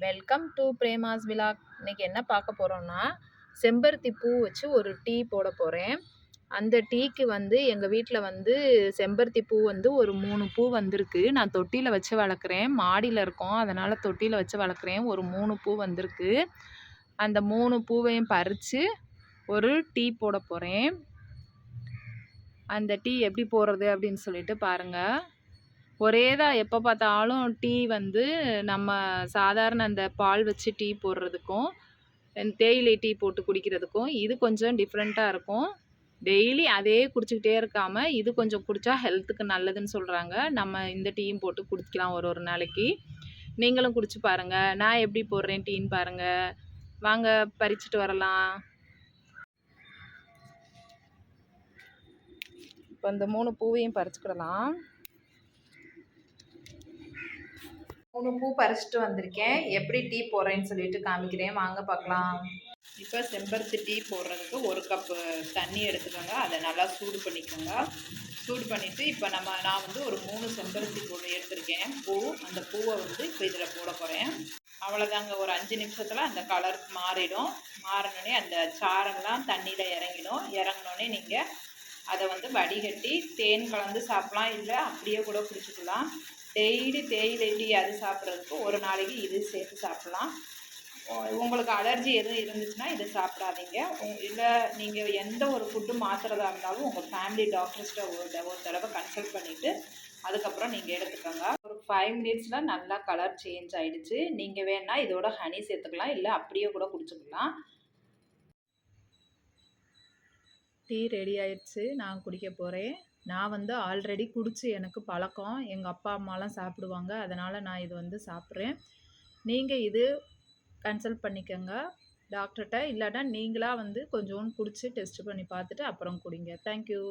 Welcome to Prema's vlog. இன்னைக்கு என்ன பார்க்க போகிறோம்னா, செம்பருத்தி பூ வச்சு ஒரு டீ போட போகிறேன். அந்த டீக்கு எங்கள் வீட்டில் செம்பருத்தி பூ ஒரு 3 பூ வந்திருக்கு. நான் தொட்டியில் வச்சு வளர்க்குறேன். மாடியில் இருக்கோம், அதனால் தொட்டியில் வச்சு வளர்க்குறேன். ஒரு 3 பூ வந்திருக்கு. அந்த 3 பூவையும் பறித்து ஒரு டீ போட போகிறேன். அந்த டீ எப்படி போடுறது அப்படின்னு சொல்லிட்டு பாருங்கள். ஒரே தான் எப்போ பார்த்தாலும் டீ நம்ம சாதாரண அந்த பால் வச்சு டீ போடுறதுக்கும் தேயிலை டீ போட்டு குடிக்கிறதுக்கும் இது கொஞ்சம் டிஃப்ரெண்ட்டாக இருக்கும். டெய்லி அதே குடிச்சிக்கிட்டே இருக்காமல் இது கொஞ்சம் குடித்தா ஹெல்த்துக்கு நல்லதுன்னு சொல்கிறாங்க. நம்ம இந்த டீயும் போட்டு குடிக்கலாம் ஒரு நாளைக்கு. நீங்களும் குடிச்சு பாருங்கள். நான் எப்படி போடுறேன் டீன்னு பாருங்கள். வாங்க பறிச்சுட்டு வரலாம். இப்போ இந்த 3 பூவையும் பறிச்சுக்கிடலாம். 3 பூ பறிச்சுட்டு வந்திருக்கேன். எப்படி டீ போடுறேன்னு சொல்லிட்டு காமிக்கிறேன், வாங்க பார்க்கலாம். இப்போ செம்பருத்தி டீ போடுறதுக்கு 1 கப்பு தண்ணி எடுத்துக்கோங்க. அதை நல்லா சூடு பண்ணிக்கோங்க. சூடு பண்ணிவிட்டு இப்போ நான் ஒரு 3 செம்பருத்தி பூ எடுத்திருக்கேன். அந்த பூவை இப்போ இதில் போட போகிறேன். அவ்வளோதாங்க. ஒரு 5 நிமிஷத்தில் அந்த கலர் மாறிடும். மாறினோடனே அந்த சாரெல்லாம் தண்ணியில் இறங்கிடும். இறங்கினோடனே நீங்கள் அதை வடிகட்டி தேன் கலந்து சாப்பிட்லாம், இல்லை அப்படியே கூட குடிச்சிக்கலாம். டெய்லி தேயிலை டீ அது சாப்பிட்றதுக்கு ஒரு நாளைக்கு இது சேர்த்து சாப்பிட்லாம். உங்களுக்கு அலர்ஜி எதுவும் இருந்துச்சுன்னா இதை சாப்பிடாதீங்க. இல்லை நீங்கள் எந்த ஒரு ஃபுட்டு மாற்றுறதா இருந்தாலும் உங்கள் ஃபேமிலி டாக்டர்ஸ்கிட்ட ஒரு தடவை கன்சல்ட் பண்ணிவிட்டு அதுக்கப்புறம் நீங்கள் எடுத்துக்கோங்க. ஒரு 5 மினிட்ஸில் நல்லா கலர் சேஞ்ச் ஆகிடுச்சு. நீங்கள் வேணால் இதோட ஹனி சேர்த்துக்கலாம், இல்லை அப்படியே கூட குடிச்சுக்கலாம். டீ ரெடி ஆயிடுச்சு. நான் குடிக்க போகிறேன். நான் ஆல்ரெடி குடித்து எனக்கு பழக்கம். எங்கள் அப்பா அம்மாலாம் சாப்பிடுவாங்க, அதனால் நான் இது சாப்பிட்றேன். நீங்கள் இது கன்சல்ட் பண்ணிக்கோங்க டாக்டர்கிட்ட. இல்லாட்டா நீங்களாக கொஞ்சோண்டு குடித்து டெஸ்ட் பண்ணி பார்த்துட்டு அப்புறம் குடிங்க. தேங்க்யூ.